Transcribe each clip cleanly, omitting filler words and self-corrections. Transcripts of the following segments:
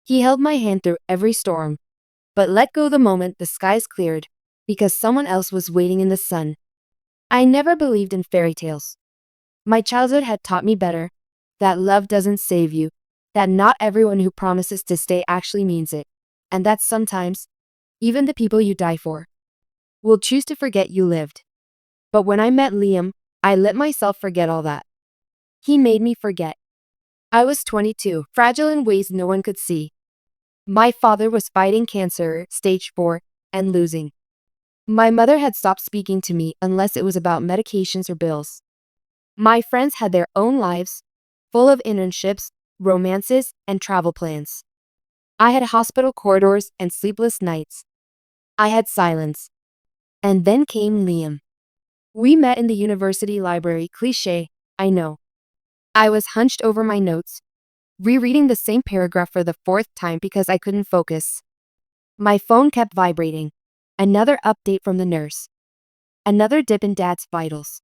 He held my hand through every storm, but let go the moment the skies cleared, because someone else was waiting in the sun. I never believed in fairy tales. My childhood had taught me better, that love doesn't save you, that not everyone who promises to stay actually means it, and that sometimes, even the people you die for, will choose to forget you lived. But when I met Liam, I let myself forget all that. He made me forget. I was 22, fragile in ways no one could see. My father was fighting cancer, stage 4, and losing. My mother had stopped speaking to me unless it was about medications or bills. My friends had their own lives, full of internships, romances, and travel plans. I had hospital corridors and sleepless nights. I had silence. And then came Liam. We met in the university library, cliché, I know. I was hunched over my notes, rereading the same paragraph for the fourth time because I couldn't focus. My phone kept vibrating. Another update from the nurse. Another dip in Dad's vitals.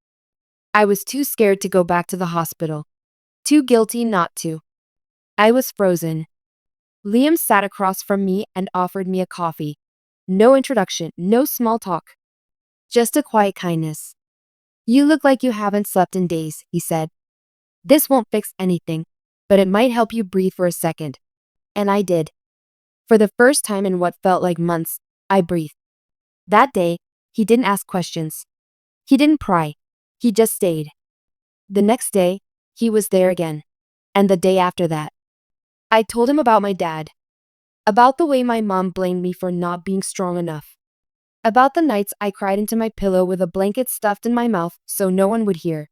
I was too scared to go back to the hospital. Too guilty not to. I was frozen. Liam sat across from me and offered me a coffee. No introduction, no small talk. Just a quiet kindness. You look like you haven't slept in days, he said. This won't fix anything, but it might help you breathe for a second. And I did. For the first time in what felt like months, I breathed. That day, he didn't ask questions. He didn't pry. He just stayed. The next day, he was there again. And the day after that. I told him about my dad. About the way my mom blamed me for not being strong enough. About the nights I cried into my pillow with a blanket stuffed in my mouth so no one would hear.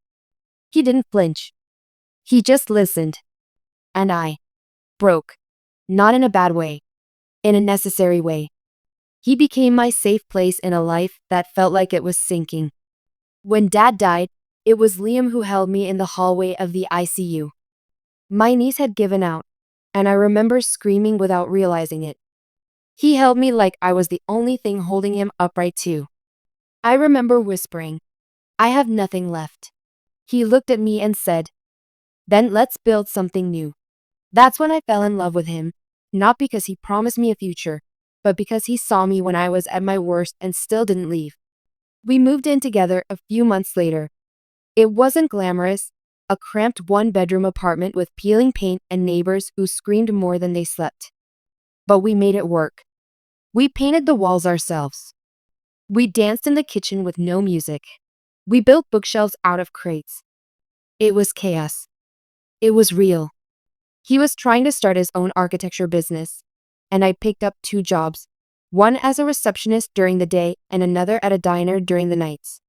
He didn't flinch. He just listened. And I broke. Not in a bad way. In a necessary way. He became my safe place in a life that felt like it was sinking. When Dad died, it was Liam who held me in the hallway of the ICU. My knees had given out, and I remember screaming without realizing it. He held me like I was the only thing holding him upright too. I remember whispering, I have nothing left. He looked at me and said, then let's build something new. That's when I fell in love with him, not because he promised me a future, but because he saw me when I was at my worst and still didn't leave. We moved in together a few months later. It wasn't glamorous, a cramped one-bedroom apartment with peeling paint and neighbors who screamed more than they slept. But we made it work. We painted the walls ourselves. We danced in the kitchen with no music. We built bookshelves out of crates. It was chaos. It was real. He was trying to start his own architecture business, and I picked up 2 jobs, one as a receptionist during the day and another at a diner during the nights.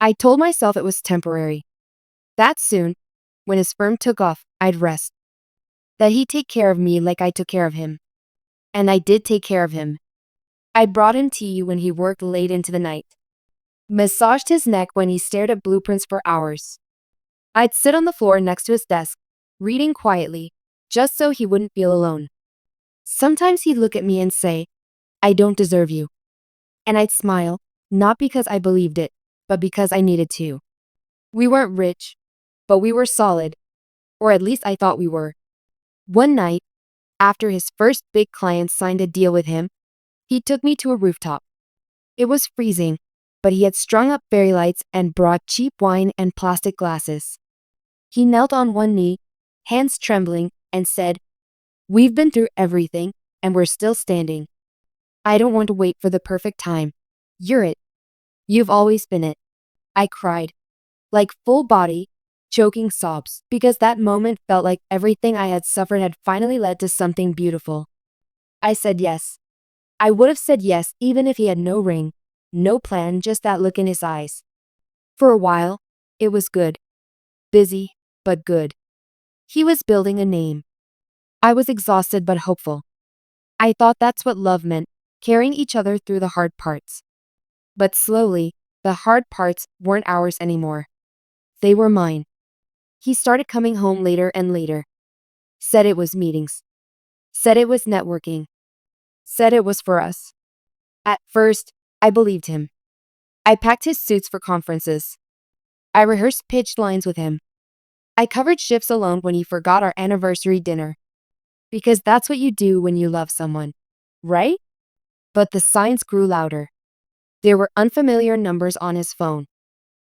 I told myself it was temporary. That soon, when his firm took off, I'd rest. That he'd take care of me like I took care of him. And I did take care of him. I brought him tea when he worked late into the night. Massaged his neck when he stared at blueprints for hours. I'd sit on the floor next to his desk, reading quietly, just so he wouldn't feel alone. Sometimes he'd look at me and say, I don't deserve you. And I'd smile, not because I believed it, but because I needed to. We weren't rich, but we were solid, or at least I thought we were. One night, after his first big client signed a deal with him, he took me to a rooftop. It was freezing, but he had strung up fairy lights and brought cheap wine and plastic glasses. He knelt on one knee, hands trembling, and said, We've been through everything, and we're still standing. I don't want to wait for the perfect time. You're it. You've always been it. I cried, like full body, choking sobs, because that moment felt like everything I had suffered had finally led to something beautiful. I said yes. I would have said yes even if he had no ring, no plan, just that look in his eyes. For a while, it was good. Busy, but good. He was building a name. I was exhausted but hopeful. I thought that's what love meant, carrying each other through the hard parts. But slowly, the hard parts weren't ours anymore. They were mine. He started coming home later and later. Said it was meetings. Said it was networking. Said it was for us. At first, I believed him. I packed his suits for conferences. I rehearsed pitch lines with him. I covered shifts alone when he forgot our anniversary dinner. Because that's what you do when you love someone, right? But the signs grew louder. There were unfamiliar numbers on his phone,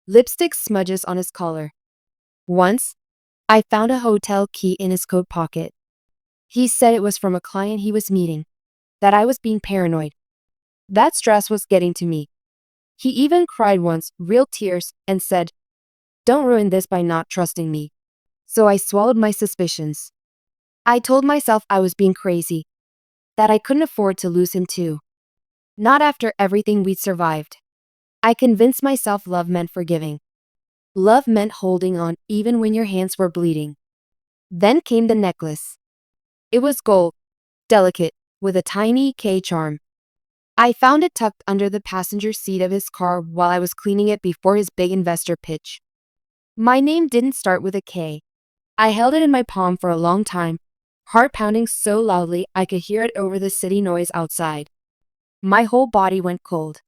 lipstick smudges on his collar. Once, I found a hotel key in his coat pocket. He said it was from a client he was meeting, that I was being paranoid. That stress was getting to me. He even cried once, real tears, and said, "Don't ruin this by not trusting me." So I swallowed my suspicions. I told myself I was being crazy, that I couldn't afford to lose him too. Not after everything we'd survived. I convinced myself love meant forgiving. Love meant holding on even when your hands were bleeding. Then came the necklace. It was gold, delicate, with a tiny K charm. I found it tucked under the passenger seat of his car while I was cleaning it before his big investor pitch. My name didn't start with a K. I held it in my palm for a long time, heart pounding so loudly I could hear it over the city noise outside. My whole body went cold.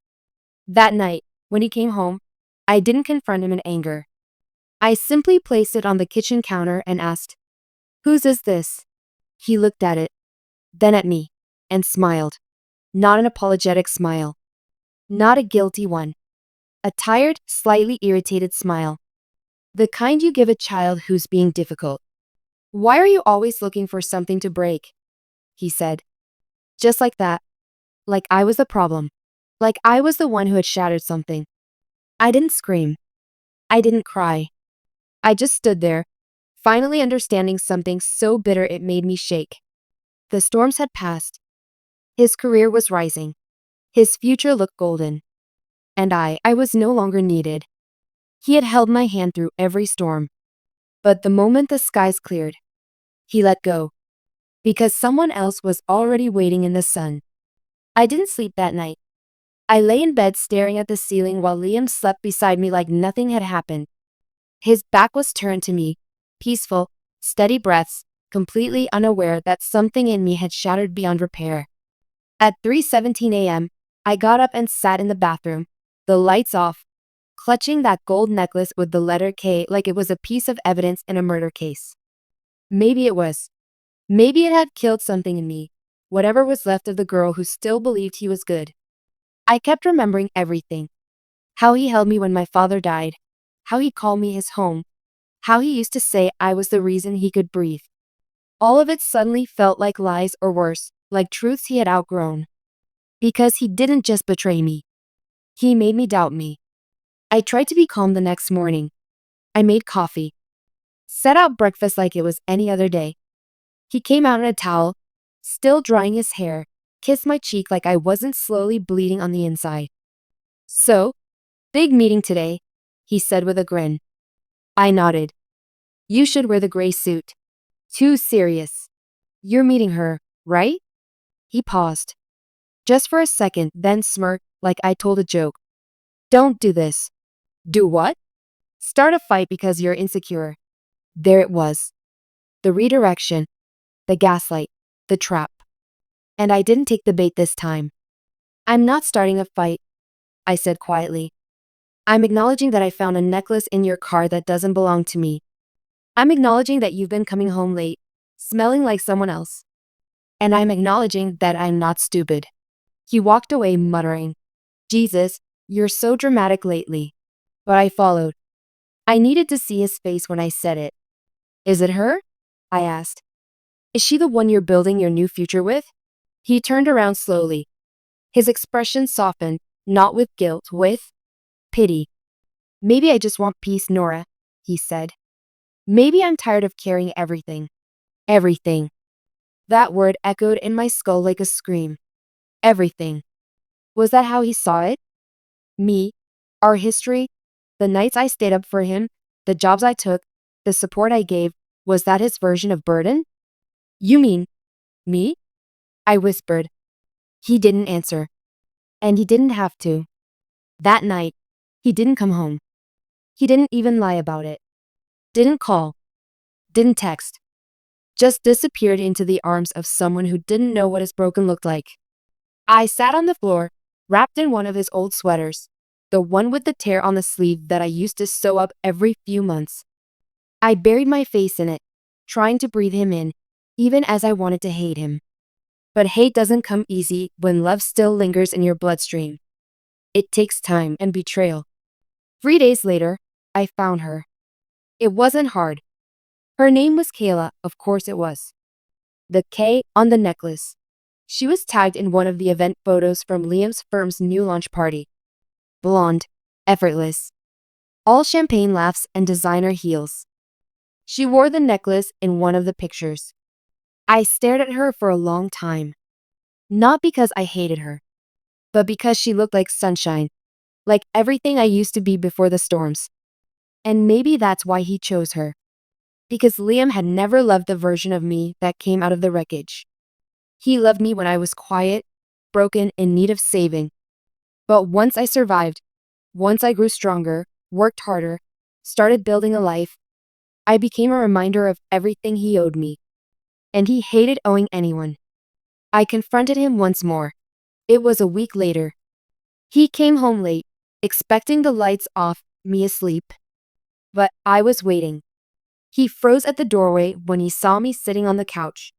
That night, when he came home, I didn't confront him in anger. I simply placed it on the kitchen counter and asked, "Whose is this?" He looked at it, then at me, and smiled. Not an apologetic smile. Not a guilty one. A tired, slightly irritated smile. The kind you give a child who's being difficult. "Why are you always looking for something to break?" he said. Just like that. Like I was the problem. Like I was the one who had shattered something. I didn't scream. I didn't cry. I just stood there, finally understanding something so bitter it made me shake. The storms had passed. His career was rising. His future looked golden. And I was no longer needed. He had held my hand through every storm. But the moment the skies cleared, he let go. Because someone else was already waiting in the sun. I didn't sleep that night. I lay in bed staring at the ceiling while Liam slept beside me like nothing had happened. His back was turned to me, peaceful, steady breaths, completely unaware that something in me had shattered beyond repair. At 3:17 a.m., I got up and sat in the bathroom, the lights off, clutching that gold necklace with the letter K like it was a piece of evidence in a murder case. Maybe it was. Maybe it had killed something in me, whatever was left of the girl who still believed he was good. I kept remembering everything. How he held me when my father died. How he called me his home. How he used to say I was the reason he could breathe. All of it suddenly felt like lies or worse, like truths he had outgrown. Because he didn't just betray me. He made me doubt me. I tried to be calm the next morning. I made coffee. Set out breakfast like it was any other day. He came out in a towel, still drying his hair, kissed my cheek like I wasn't slowly bleeding on the inside. "So, big meeting today," he said with a grin. I nodded. "You should wear the gray suit. Too serious. You're meeting her, right?" He paused. Just for a second, then smirked like I told a joke. "Don't do this." "Do what?" "Start a fight because you're insecure." There it was. The redirection. The gaslight. The trap. And I didn't take the bait this time. "I'm not starting a fight," I said quietly. "I'm acknowledging that I found a necklace in your car that doesn't belong to me. I'm acknowledging that you've been coming home late, smelling like someone else. And I'm acknowledging that I'm not stupid." He walked away muttering, "Jesus, you're so dramatic lately." But I followed. I needed to see his face when I said it. "Is it her?" I asked. "Is she the one you're building your new future with?" He turned around slowly. His expression softened, not with guilt, with pity. "Maybe I just want peace, Nora," he said. "Maybe I'm tired of carrying everything." Everything. That word echoed in my skull like a scream. Everything. Was that how he saw it? Me? Our history? The nights I stayed up for him? The jobs I took? The support I gave? Was that his version of burden? "You mean me?" I whispered. He didn't answer. And he didn't have to. That night, he didn't come home. He didn't even lie about it. Didn't call. Didn't text. Just disappeared into the arms of someone who didn't know what his broken looked like. I sat on the floor, wrapped in one of his old sweaters, the one with the tear on the sleeve that I used to sew up every few months. I buried my face in it, trying to breathe him in, even as I wanted to hate him. But hate doesn't come easy when love still lingers in your bloodstream. It takes time and betrayal. 3 days later, I found her. It wasn't hard. Her name was Kayla, of course it was. The K on the necklace. She was tagged in one of the event photos from Liam's firm's new launch party. Blonde, effortless. All champagne laughs and designer heels. She wore the necklace in one of the pictures. I stared at her for a long time. Not because I hated her, but because she looked like sunshine, like everything I used to be before the storms. And maybe that's why he chose her. Because Liam had never loved the version of me that came out of the wreckage. He loved me when I was quiet, broken, in need of saving. But once I survived, once I grew stronger, worked harder, started building a life, I became a reminder of everything he owed me. And he hated owing anyone. I confronted him once more. It was a week later. He came home late, expecting the lights off, me asleep. But I was waiting. He froze at the doorway when he saw me sitting on the couch.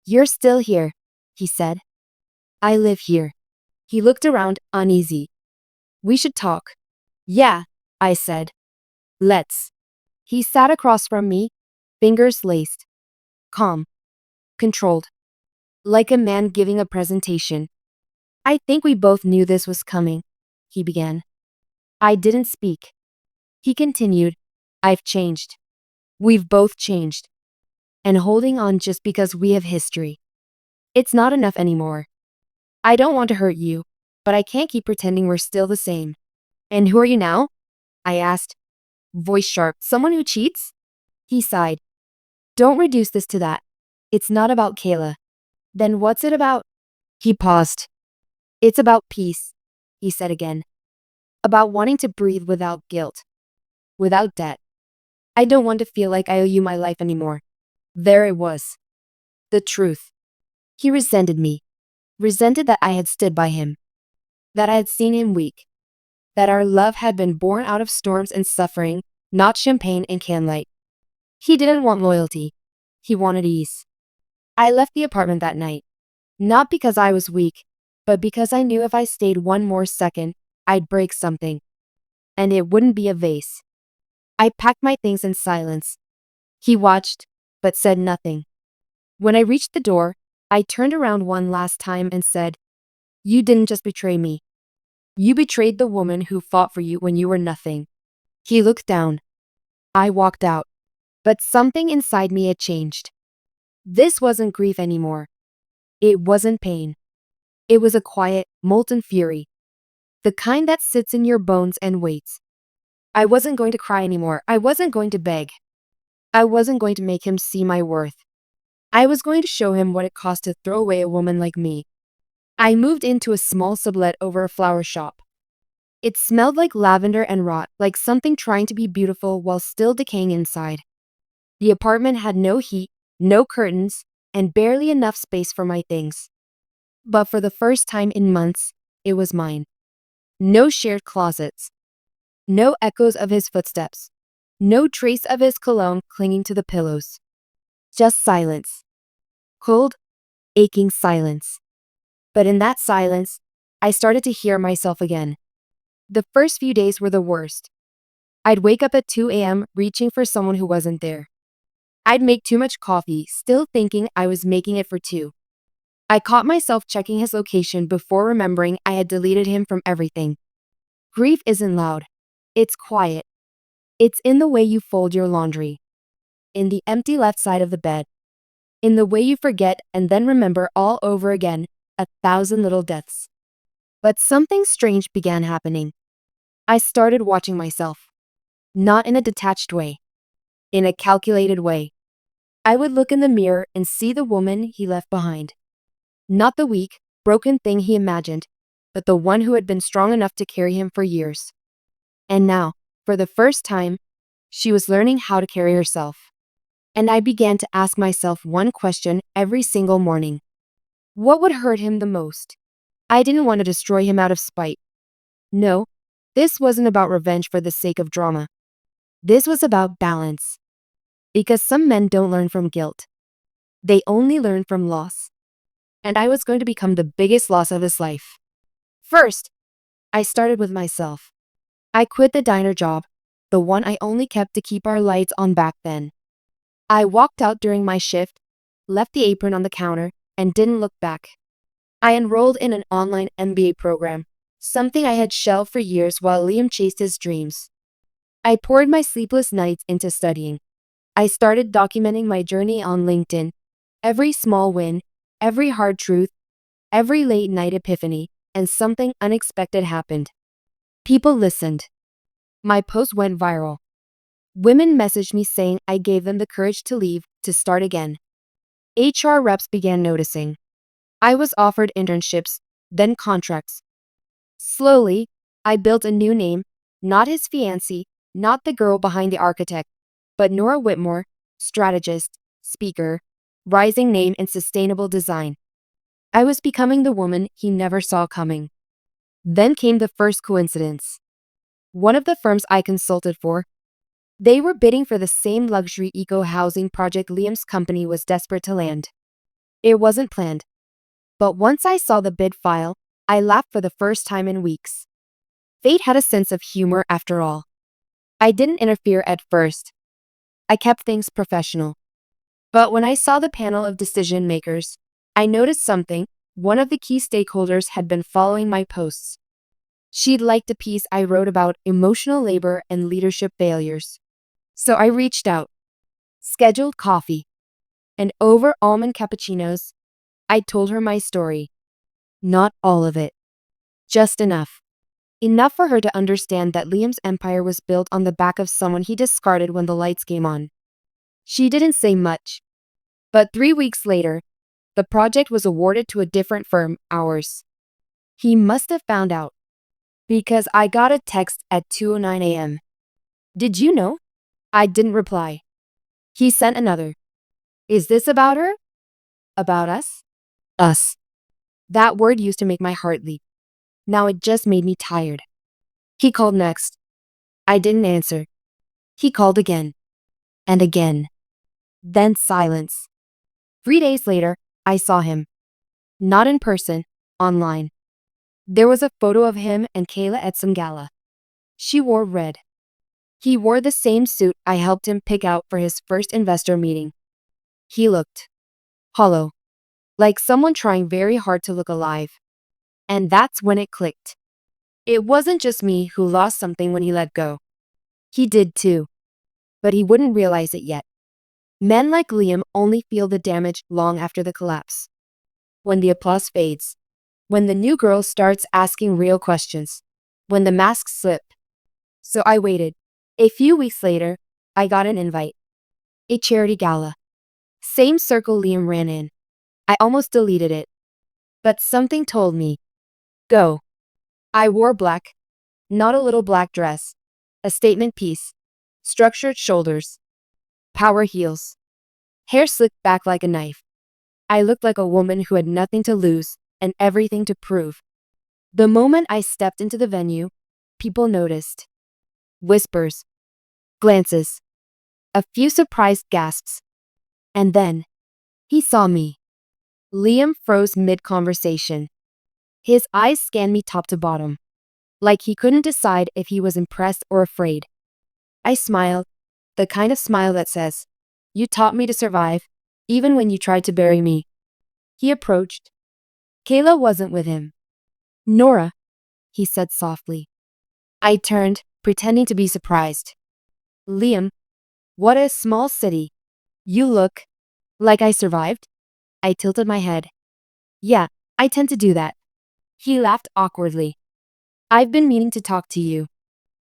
"You're still here," he said. "I live here." He looked around, uneasy. "We should talk." "Yeah," I said. "Let's." He sat across from me, fingers laced. Calm. Controlled. Like a man giving a presentation. "I think we both knew this was coming," he began. I didn't speak. He continued, "I've changed. We've both changed. And holding on just because we have history. It's not enough anymore. I don't want to hurt you, but I can't keep pretending we're still the same." "And who are you now?" I asked, voice sharp. "Someone who cheats?" He sighed. "Don't reduce this to that. It's not about Kayla." "Then what's it about?" He paused. "It's about peace," he said again. "About wanting to breathe without guilt. Without debt. I don't want to feel like I owe you my life anymore." There it was. The truth. He resented me. Resented that I had stood by him. That I had seen him weak. That our love had been born out of storms and suffering, not champagne and candlelight. He didn't want loyalty. He wanted ease. I left the apartment that night. Not because I was weak, but because I knew if I stayed one more second, I'd break something. And it wouldn't be a vase. I packed my things in silence. He watched, but said nothing. When I reached the door, I turned around one last time and said, "You didn't just betray me. You betrayed the woman who fought for you when you were nothing." He looked down. I walked out. But something inside me had changed. This wasn't grief anymore. It wasn't pain. It was a quiet, molten fury. The kind that sits in your bones and waits. I wasn't going to cry anymore. I wasn't going to beg. I wasn't going to make him see my worth. I was going to show him what it cost to throw away a woman like me. I moved into a small sublet over a flower shop. It smelled like lavender and rot, like something trying to be beautiful while still decaying inside. The apartment had no heat, no curtains, and barely enough space for my things. But for the first time in months, it was mine. No shared closets. No echoes of his footsteps. No trace of his cologne clinging to the pillows. Just silence. Cold, aching silence. But in that silence, I started to hear myself again. The first few days were the worst. I'd wake up at 2 a.m. reaching for someone who wasn't there. I'd make too much coffee, still thinking I was making it for two. I caught myself checking his location before remembering I had deleted him from everything. Grief isn't loud. It's quiet. It's in the way you fold your laundry. In the empty left side of the bed. In the way you forget and then remember all over again, 1,000 little deaths. But something strange began happening. I started watching myself. Not in a detached way. In a calculated way. I would look in the mirror and see the woman he left behind. Not the weak, broken thing he imagined, but the one who had been strong enough to carry him for years. And now, for the first time, she was learning how to carry herself. And I began to ask myself one question every single morning. What would hurt him the most? I didn't want to destroy him out of spite. No, this wasn't about revenge for the sake of drama. This was about balance. Because some men don't learn from guilt. They only learn from loss. And I was going to become the biggest loss of his life. First, I started with myself. I quit the diner job, the one I only kept to keep our lights on back then. I walked out during my shift, left the apron on the counter, and didn't look back. I enrolled in an online MBA program, something I had shelved for years while Liam chased his dreams. I poured my sleepless nights into studying. I started documenting my journey on LinkedIn. Every small win, every hard truth, every late night epiphany, and something unexpected happened. People listened. My post went viral. Women messaged me saying I gave them the courage to leave, to start again. HR reps began noticing. I was offered internships, then contracts. Slowly, I built a new name, not his fiancée, not the girl behind the architect, but Nora Whitmore, strategist, speaker, rising name in sustainable design. I was becoming the woman he never saw coming. Then came the first coincidence. One of the firms I consulted for, they were bidding for the same luxury eco-housing project Liam's company was desperate to land. It wasn't planned. But once I saw the bid file, I laughed for the first time in weeks. Fate had a sense of humor after all. I didn't interfere at first. I kept things professional. But when I saw the panel of decision makers, I noticed something. One of the key stakeholders had been following my posts. She'd liked a piece I wrote about emotional labor and leadership failures. So I reached out, scheduled coffee, and over almond cappuccinos, I told her my story. Not all of it. Just enough. Enough for her to understand that Liam's empire was built on the back of someone he discarded when the lights came on. She didn't say much. But 3 weeks later, the project was awarded to a different firm, ours. He must have found out. Because I got a text at 2:09 a.m. Did you know? I didn't reply. He sent another. Is this about her? About us? Us. That word used to make my heart leap. Now it just made me tired. He called next. I didn't answer. He called again. And again. Then silence. 3 days later, I saw him. Not in person, online. There was a photo of him and Kayla at some gala. She wore red. He wore the same suit I helped him pick out for his first investor meeting. He looked hollow, like someone trying very hard to look alive. And that's when it clicked. It wasn't just me who lost something when he let go. He did too. But he wouldn't realize it yet. Men like Liam only feel the damage long after the collapse. When the applause fades. When the new girl starts asking real questions. When the masks slip. So I waited. A few weeks later, I got an invite. A charity gala. Same circle Liam ran in. I almost deleted it. But something told me. Go. I wore black. Not a little black dress. A statement piece. Structured shoulders. Power heels. Hair slicked back like a knife. I looked like a woman who had nothing to lose and everything to prove. The moment I stepped into the venue, people noticed. Whispers. Glances. A few surprised gasps. And then, he saw me. Liam froze mid-conversation. His eyes scanned me top to bottom, like he couldn't decide if he was impressed or afraid. I smiled, the kind of smile that says, "You taught me to survive, even when you tried to bury me." He approached. Kayla wasn't with him. "Nora," he said softly. I turned, pretending to be surprised. "Liam, what a small city. You look like I survived?" I tilted my head. "Yeah, I tend to do that." He laughed awkwardly. "I've been meaning to talk to you."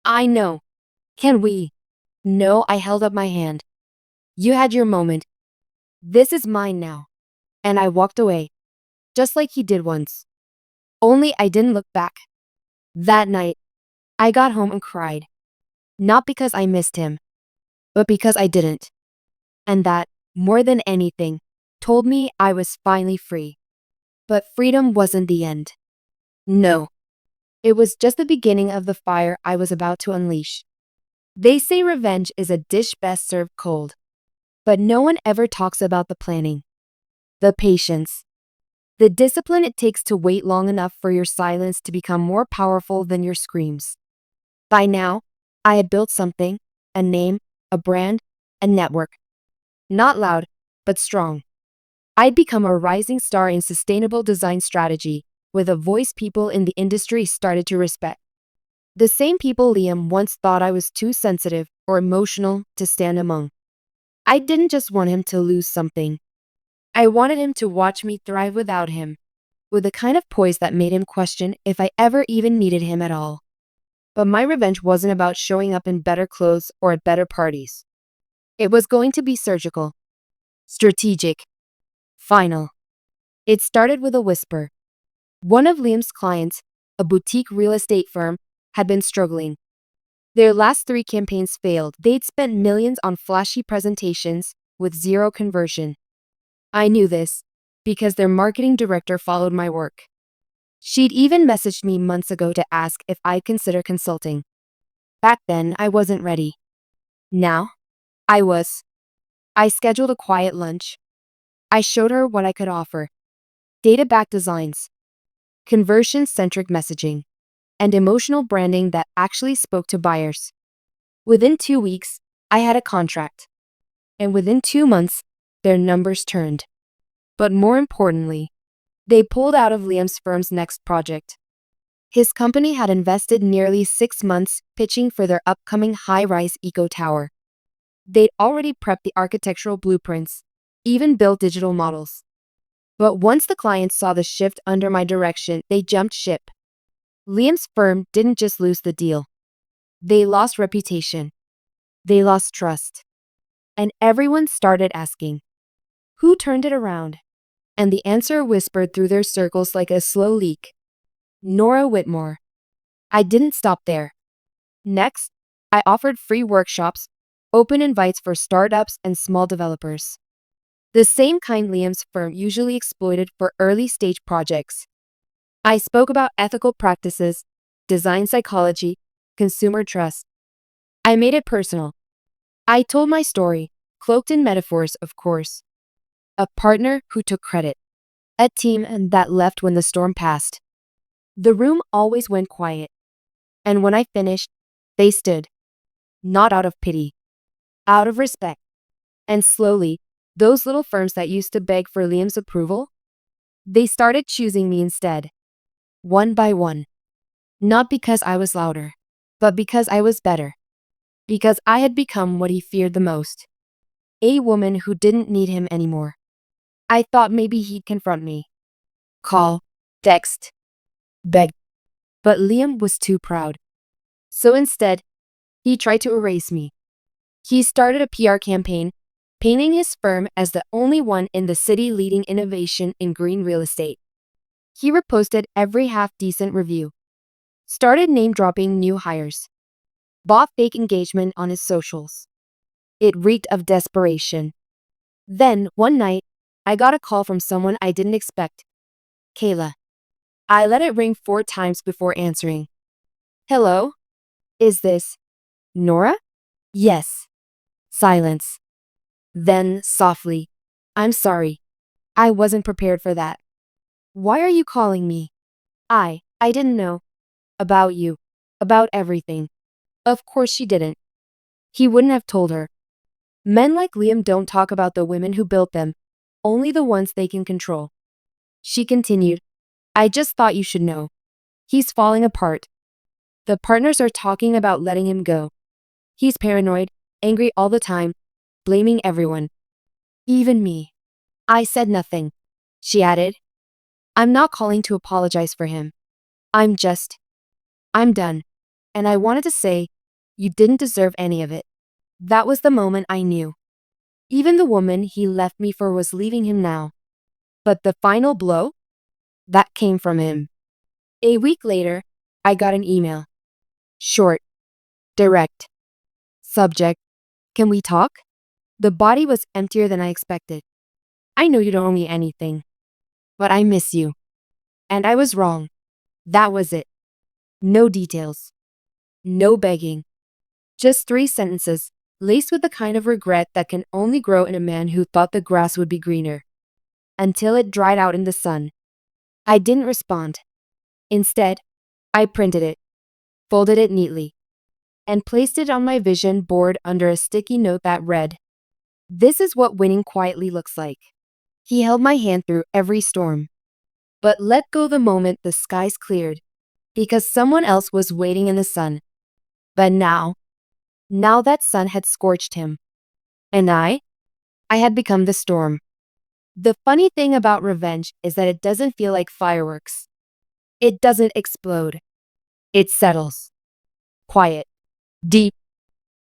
"I know. Can we?" "No," I held up my hand. "You had your moment. This is mine now." And I walked away, just like he did once. Only I didn't look back. That night, I got home and cried. Not because I missed him, but because I didn't. And that, more than anything, told me I was finally free. But freedom wasn't the end. No. It was just the beginning of the fire I was about to unleash. They say revenge is a dish best served cold. But no one ever talks about the planning. The patience. The discipline it takes to wait long enough for your silence to become more powerful than your screams. By now, I had built something, a name, a brand, a network. Not loud, but strong. I'd become a rising star in sustainable design strategy, with a voice people in the industry started to respect. The same people Liam once thought I was too sensitive or emotional to stand among. I didn't just want him to lose something. I wanted him to watch me thrive without him, with a kind of poise that made him question if I ever even needed him at all. But my revenge wasn't about showing up in better clothes or at better parties. It was going to be surgical, strategic, final. It started with a whisper. One of Liam's clients, a boutique real estate firm, had been struggling. Their last 3 campaigns failed. They'd spent millions on flashy presentations with zero conversion. I knew this because their marketing director followed my work. She'd even messaged me months ago to ask if I'd consider consulting. Back then, I wasn't ready. Now, I was. I scheduled a quiet lunch. I showed her what I could offer. Data-backed designs, conversion-centric messaging, and emotional branding that actually spoke to buyers. Within 2 weeks, I had a contract. And within 2 months, their numbers turned. But more importantly, they pulled out of Liam's firm's next project. His company had invested nearly 6 months pitching for their upcoming high-rise eco tower. They'd already prepped the architectural blueprints, even built digital models. But once the clients saw the shift under my direction, they jumped ship. Liam's firm didn't just lose the deal. They lost reputation. They lost trust. And everyone started asking, who turned it around? And the answer whispered through their circles like a slow leak. Nora Whitmore. I didn't stop there. Next, I offered free workshops, open invites for startups and small developers. The same kind Liam's firm usually exploited for early-stage projects. I spoke about ethical practices, design psychology, consumer trust. I made it personal. I told my story, cloaked in metaphors, of course. A partner who took credit. A team that left when the storm passed. The room always went quiet. And when I finished, they stood. Not out of pity. Out of respect. And slowly, those little firms that used to beg for Liam's approval, they started choosing me instead. One by one. Not because I was louder, but because I was better. Because I had become what he feared the most. A woman who didn't need him anymore. I thought maybe he'd confront me. Call, text, beg. But Liam was too proud. So instead, he tried to erase me. He started a PR campaign, painting his firm as the only one in the city leading innovation in green real estate. He reposted every half-decent review. Started name-dropping new hires. Bought fake engagement on his socials. It reeked of desperation. Then, one night, I got a call from someone I didn't expect. Kayla. I let it ring 4 times before answering. Hello? Is this Nora? Yes. Silence. Then, softly. I'm sorry. I wasn't prepared for that. Why are you calling me? I didn't know. About you. About everything. Of course she didn't. He wouldn't have told her. Men like Liam don't talk about the women who built them, only the ones they can control. She continued, I just thought you should know. He's falling apart. The partners are talking about letting him go. He's paranoid, angry all the time, blaming everyone. Even me. I said nothing. She added, I'm not calling to apologize for him. I'm done. And I wanted to say, you didn't deserve any of it. That was the moment I knew. Even the woman he left me for was leaving him now. But the final blow? That came from him. A week later, I got an email. Short. Direct. Subject. Can we talk? The body was emptier than I expected. I know you don't owe me anything. But I miss you. And I was wrong. That was it. No details. No begging. Just 3 sentences, laced with the kind of regret that can only grow in a man who thought the grass would be greener. until it dried out in the sun. I didn't respond. Instead, I printed it, folded it neatly, and placed it on my vision board under a sticky note that read, "This is what winning quietly looks like." He held my hand through every storm, but let go the moment the skies cleared, because someone else was waiting in the sun. But now that sun had scorched him, and I had become the storm. The funny thing about revenge is that it doesn't feel like fireworks. It doesn't explode. It settles. Quiet. Deep.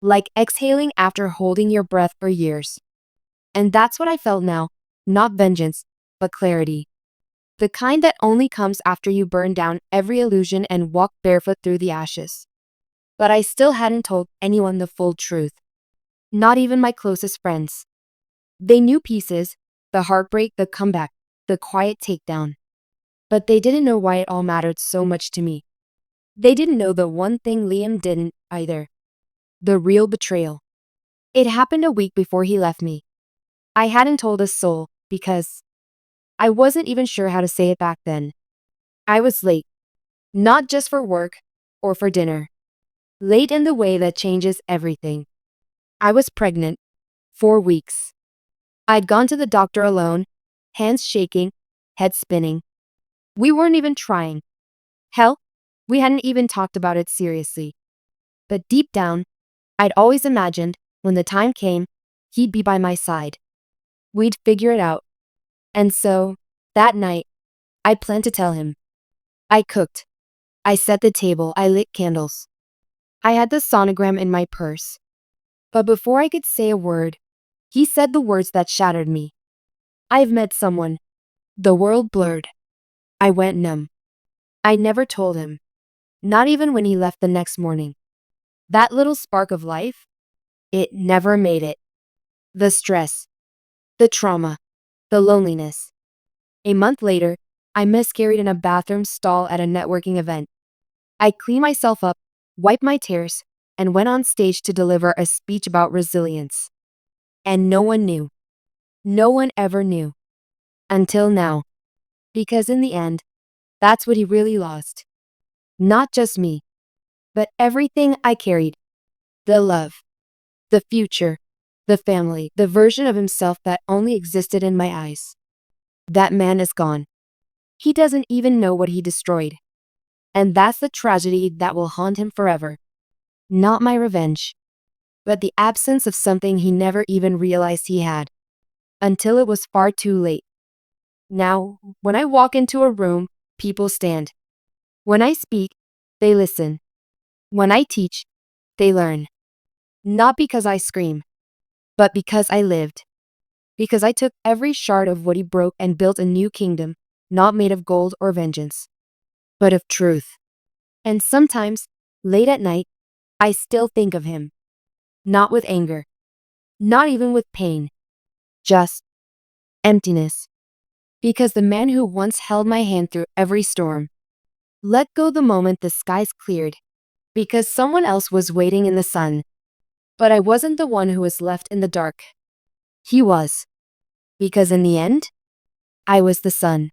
Like exhaling after holding your breath for years. And that's what I felt now. Not vengeance, but clarity. The kind that only comes after you burn down every illusion and walk barefoot through the ashes. But I still hadn't told anyone the full truth. Not even my closest friends. They knew pieces, the heartbreak, the comeback, the quiet takedown. But they didn't know why it all mattered so much to me. They didn't know the one thing Liam didn't either. The real betrayal. It happened a week before he left me. I hadn't told a soul because I wasn't even sure how to say it back then. I was late. Not just for work or for dinner. Late in the way that changes everything. I was pregnant. 4 weeks. I'd gone to the doctor alone, hands shaking, head spinning. We weren't even trying. Hell, we hadn't even talked about it seriously. But deep down, I'd always imagined, when the time came, he'd be by my side. We'd figure it out. And so, that night, I planned to tell him. I cooked. I set the table. I lit candles. I had the sonogram in my purse. But before I could say a word, he said the words that shattered me. "I've met someone." The world blurred. I went numb. I never told him. Not even when he left the next morning. That little spark of life? It never made it. The stress. The trauma. The loneliness. A month later, I miscarried in a bathroom stall at a networking event. I cleaned myself up, wiped my tears, and went on stage to deliver a speech about resilience. And no one knew. No one ever knew. Until now. Because in the end, that's what he really lost. Not just me, but everything I carried. The love, the future, the family, the version of himself that only existed in my eyes. That man is gone. He doesn't even know what he destroyed. And that's the tragedy that will haunt him forever. Not my revenge, but the absence of something he never even realized he had. Until it was far too late. Now, when I walk into a room, people stand. When I speak, they listen. When I teach, they learn. Not because I scream, but because I lived. Because I took every shard of what he broke and built a new kingdom, not made of gold or vengeance, but of truth. And sometimes, late at night, I still think of him. Not with anger. Not even with pain. Just emptiness. Because the man who once held my hand through every storm let go the moment the skies cleared. Because someone else was waiting in the sun. But I wasn't the one who was left in the dark. He was. Because in the end, I was the sun.